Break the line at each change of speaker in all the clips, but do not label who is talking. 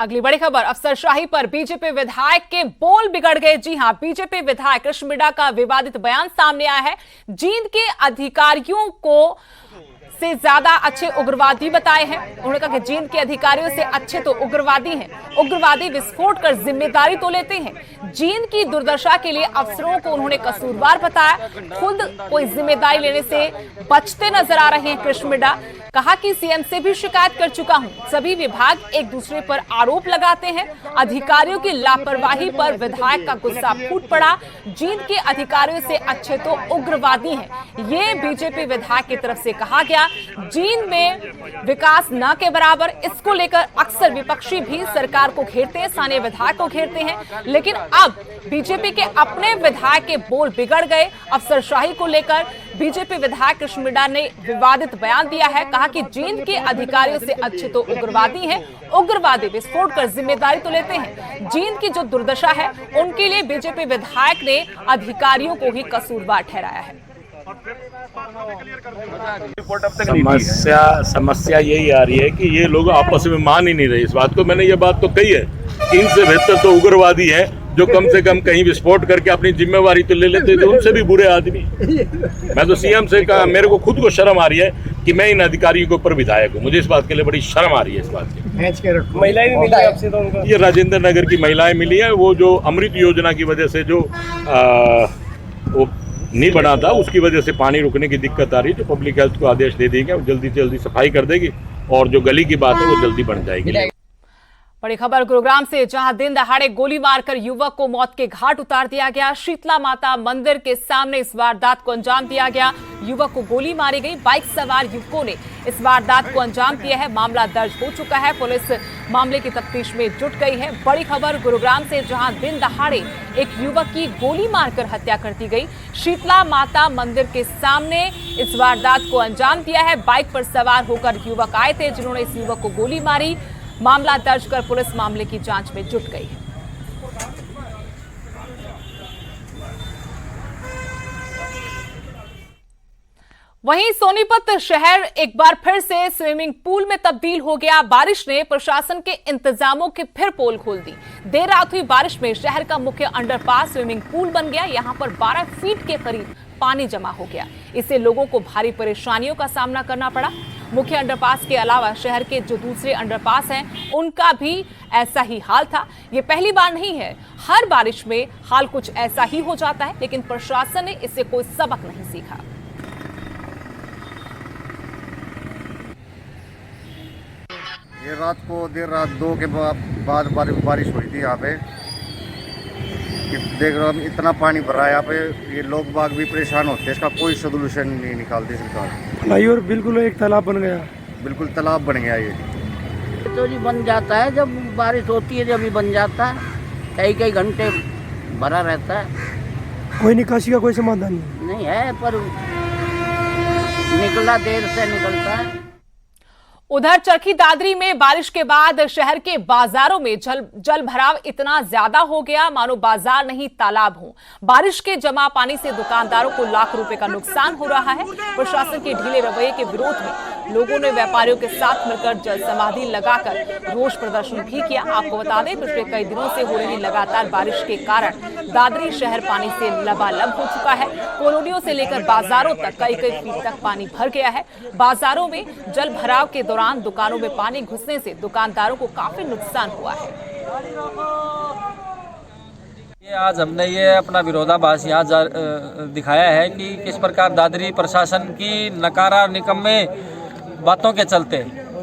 अगली बड़ी खबर, अफसरशाही पर बीजेपी विधायक के बोल बिगड़ गए। जी हां, बीजेपी विधायक कृष्ण मिड्डा का विवादित बयान सामने आया है। जींद के अधिकारियों को से ज्यादा अच्छे उग्रवादी बताए हैं। उन्होंने कहा कि जींद के अधिकारियों से अच्छे तो उग्रवादी हैं। उग्रवादी विस्फोट कर जिम्मेदारी तो लेते हैं। जींद की दुर्दशा के लिए अफसरों को उन्होंने कसूरवार बताया। खुद कोई जिम्मेदारी लेने से बचते नजर आ रहे हैं कृष्ण मिड्डा। कहा कि सीएम से भी शिकायत कर चुका हूं। सभी विभाग एक दूसरे पर आरोप लगाते हैं। अधिकारियों की लापरवाही पर विधायक का गुस्सा फूट पड़ा। जींद के अधिकारियों से अच्छे तो उग्रवादी हैं, ये बीजेपी विधायक की तरफ से कहा गया। जींद में विकास न के बराबर, इसको लेकर अक्सर विपक्षी भी सरकार को घेरते हैं, स्थानीय विधायक को घेरते हैं। लेकिन अब बीजेपी के अपने विधायक के बोल बिगड़ गए। अफसरशाही को लेकर बीजेपी विधायक कृष्ण मिड्डा ने विवादित बयान दिया है। कहा कि जींद के अधिकारियों से अच्छे तो उग्रवादी हैं। उग्रवादी विस्फोट कर जिम्मेदारी तो लेते हैं। जींद की जो दुर्दशा है उनके लिए बीजेपी विधायक ने अधिकारियों को ही कसूरवार ठहराया है।
समस्या यही आ रही है कि ये लोग आपस में मान ही नहीं रहे इस बात को। मैंने ये बात तो कही है कि इनसे बेहतर तो उग्रवादी है जो कम से कम कहीं विस्फोट करके अपनी जिम्मेवारी तो ले लेते थे, उनसे भी बुरे आदमी। मैं तो सीएम से कहा, मेरे को खुद को शर्म आ रही है कि मैं इन अधिकारियों के ऊपर विधायक हूँ। मुझे इस बात के लिए बड़ी शर्म आ रही है। इस बात की
महिलाएं भी मिली आपसे तो उनको?
ये राजेंद्र नगर की महिलाएं मिली है। वो जो अमृत योजना की वजह से जो वो नहीं बना था, उसकी वजह से पानी रुकने की दिक्कत आ रही है। जो पब्लिक हेल्थ को आदेश दे देंगे, वो जल्दी से जल्दी सफाई कर देगी और जो गली की बात है वो जल्दी बन जाएगी।
बड़ी खबर गुरुग्राम से, जहां दिन दहाड़े गोली मारकर युवक को मौत के घाट उतार दिया गया। शीतला माता मंदिर के सामने इस वारदात को अंजाम दिया गया। युवक को गोली मारी गई। बाइक सवार युवकों ने इस वारदात को अंजाम दिया है। मामला दर्ज हो चुका है। पुलिस मामले की तफ्तीश में जुट गई है। बड़ी खबर गुरुग्राम से, जहां दिन दहाड़े एक युवक की गोली मारकर हत्या कर दी गई। शीतला माता मंदिर के सामने इस वारदात को अंजाम दिया है। बाइक पर सवार होकर युवक आए थे जिन्होंने इस युवक को गोली मारी। मामला दर्ज कर पुलिस मामले की जांच में जुट गई है। वहीं सोनीपत शहर एक बार फिर से स्विमिंग पूल में तब्दील हो गया। बारिश ने प्रशासन के इंतजामों की फिर पोल खोल दी। देर रात हुई बारिश में शहर का मुख्य अंडरपास स्विमिंग पूल बन गया। यहां पर 12 फीट के करीब पानी जमा हो गया। इससे लोगों को भारी परेशानियों का सामना करना पड़ा। मुख्य अंडरपास के अलावा शहर के जो दूसरे अंडरपास हैं उनका भी ऐसा ही हाल था। ये पहली बार नहीं है, हर बारिश में हाल कुछ ऐसा ही हो जाता है, लेकिन प्रशासन ने इससे कोई सबक नहीं सीखा।
ये रात को देर रात 2 के बाद बारिश हुई थी यहाँ पे। देख रहे हो इतना पानी भरा है यहाँ पे, ये लोग बाग भी परेशान होते हैं। इसका कोई सोल्यूशन नहीं निकालती सरकार
भाई। और बिल्कुल एक तालाब बन गया,
बिल्कुल तालाब बन गया ये।
तो जी बन जाता है जब बारिश होती है, जब ही बन जाता है। कई कई घंटे भरा रहता है।
कोई निकासी का कोई समाधान
नहीं है, पर निकला देर से निकलता है।
उधर चरखी दादरी में बारिश के बाद शहर के बाजारों में जल भराव इतना ज्यादा हो गया मानो बाजार नहीं तालाब हो। बारिश के जमा पानी से दुकानदारों को लाख रुपए का नुकसान हो रहा है। प्रशासन के ढीले रवैये के विरोध में लोगों ने व्यापारियों के साथ मिलकर जल समाधि लगाकर रोष प्रदर्शन भी किया। आपको बता दें, पिछले कई दिनों से हो रही लगातार बारिश के कारण दादरी शहर पानी से लबालब हो चुका है। कॉलोनियों से लेकर बाजारों तक कई फीट तक पानी भर गया है। बाजारों में जल भराव के दौरान दुकानों में पानी घुसने से दुकानदारों को काफी नुकसान हुआ है।
ये आज हमने ये अपना विरोधाभास यहाँ दिखाया है कि किस प्रकार दादरी प्रशासन की नकारा निकम्मे बातों के चलते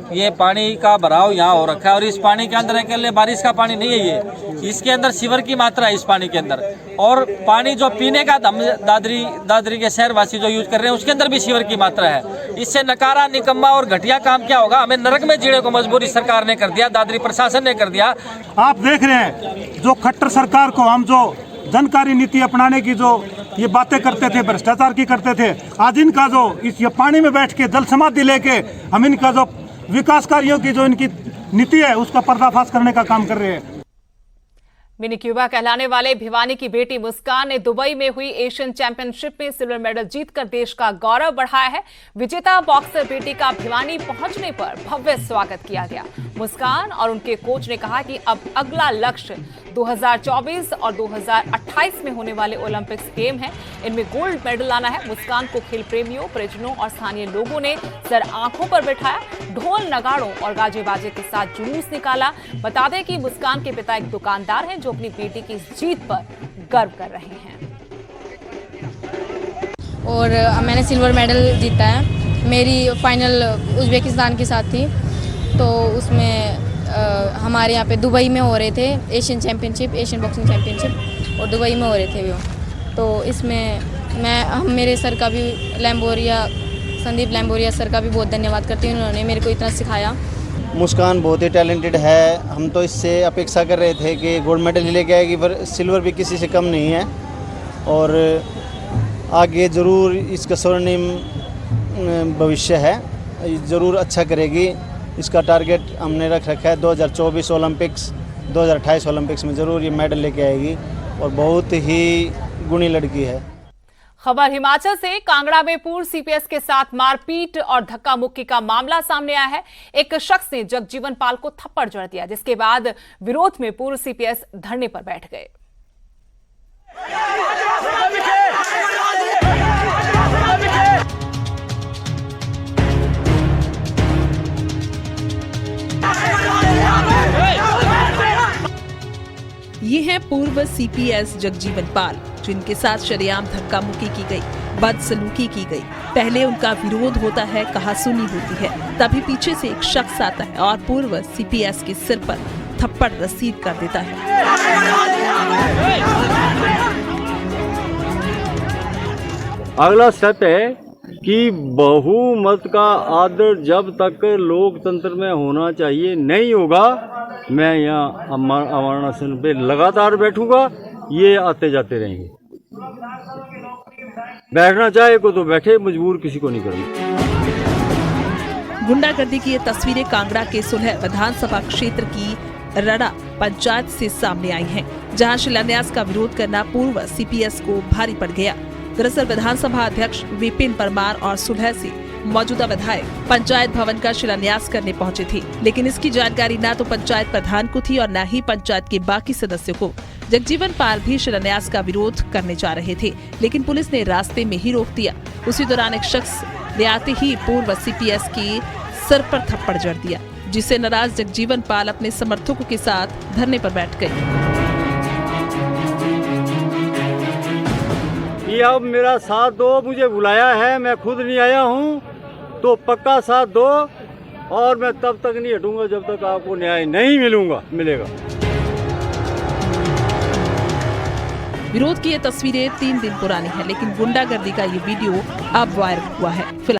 ये पानी का भराव यहाँ हो रखा है। और इस पानी के अंदर अकेले बारिश का पानी नहीं है, ये इसके अंदर सीवर की मात्रा है इस पानी के अंदर। और पानी जो पीने का दादरी के शहरवासी जो यूज कर रहे हैं उसके अंदर भी सीवर की मात्रा है। इससे नकारा निकम्मा और घटिया काम क्या होगा, हमें नरक में जीने को मजबूरी सरकार ने कर दिया, दादरी प्रशासन ने कर दिया।
आप देख रहे हैं जो खट्टर सरकार को हम जो जनकारी नीति अपनाने की जो ये बातें करते थे, भ्रष्टाचार की करते थे, आज इनका जो इस ये पानी में बैठ के जल समाधि लेके हम इनका जो विकास कार्यों की जो इनकी नीति है उसका पर्दाफाश करने का काम कर रहे हैं।
मिनी क्यूबा कहलाने वाले भिवानी की बेटी मुस्कान ने दुबई में हुई एशियन चैंपियनशिप में सिल्वर मेडल जीतकर देश का गौरव बढ़ाया है। विजेता बॉक्सर बेटी का भिवानी पहुंचने पर भव्य स्वागत किया गया। मुस्कान और उनके कोच ने कहा कि अब अगला लक्ष्य 2024 और 2028 में होने वाले ओलंपिक्स गेम है, इनमें गोल्ड मेडल लाना है। मुस्कान को खेल प्रेमियों, परिजनों और स्थानीय लोगों ने सर आंखों पर बैठाया, ढोल नगाड़ों और गाजे बाजे के साथ जुलूस निकाला। बता दें कि मुस्कान के पिता एक दुकानदार हैं जो अपनी बेटी की इस जीत पर गर्व कर रहे हैं।
और मैंने सिल्वर मेडल जीता है। मेरी फाइनल उज़्बेकिस्तान के साथ थी, तो उसमें हमारे यहाँ पे दुबई में हो रहे थे Asian championship, Asian boxing championship, और दुबई में हो रहे थे वो। तो इसमें मेरे सर का भी संदीप लैम्बोरिया सर का भी बहुत धन्यवाद करती हूँ, उन्होंने मेरे को इतना सिखाया।
मुस्कान बहुत ही टैलेंटेड है। हम तो इससे अपेक्षा कर रहे थे कि गोल्ड मेडल ही लेके आएगी, पर सिल्वर भी किसी से कम नहीं है और आगे ज़रूर इसका स्वर्णिम भविष्य है, ज़रूर अच्छा करेगी। इसका टारगेट हमने रख रखा है 2024 ओलंपिक्स, 2028 ओलंपिक्स में ज़रूर ये मेडल लेके आएगी और बहुत ही गुणी लड़की है।
खबर हिमाचल से। कांगड़ा में पूर्व सीपीएस के साथ मारपीट और धक्का मुक्की का मामला सामने आया है। एक शख्स ने जगजीवन पाल को थप्पड़ जड़ दिया, जिसके बाद विरोध में पूर्व सीपीएस धरने पर बैठ गए।
ये हैं पूर्व सीपीएस जगजीवन पाल, जिनके साथ शरेआम धक्का मुक्की की गई, बदसलूकी की गई। पहले उनका विरोध होता है, कहासुनी होती है, तभी पीछे से एक शख्स आता है और पूर्व सीपीएस के सिर पर थप्पड़ रसीद कर देता है।
अगला स्टेप है कि बहुमत का आदर जब तक लोकतंत्र में होना चाहिए नहीं होगा, मैं यहाँ अमरनासन पे लगातार बैठूंगा। ये आते जाते रहेंगे, बैठना चाहे को तो बैठे, मजबूर किसी को नहीं करूँगा।
गुंडागर्दी की ये तस्वीरें कांगड़ा के सुलह विधानसभा क्षेत्र की रड़ा पंचायत से सामने आई हैं, जहां शिलान्यास का विरोध करना पूर्व सीपीएस को भारी पड़ गया। दरअसल विधानसभा अध्यक्ष विपिन परमार और सुलह से मौजूदा विधायक पंचायत भवन का शिलान्यास करने पहुंचे थे, लेकिन इसकी जानकारी न तो पंचायत प्रधान को थी और न ही पंचायत के बाकी सदस्यों को। जगजीवन पाल भी शिलान्यास का विरोध करने जा रहे थे, लेकिन पुलिस ने रास्ते में ही रोक दिया। उसी दौरान एक शख्स ने आते ही पूर्व सीपीएस के सर पर थप्पड़ जड़ दिया, जिससे नाराज जगजीवन पाल अपने समर्थकों के साथ धरने पर बैठ गए।
ये अब मेरा साथ दो, मुझे बुलाया है, मैं खुद नहीं आया हूँ, तो पक्का साथ दो और मैं तब तक नहीं हटूंगा जब तक आपको न्याय नहीं मिलेगा।
विरोध की ये तस्वीरें 3 दिन पुरानी है, लेकिन गुंडागर्दी का ये वीडियो अब वायरल हुआ है।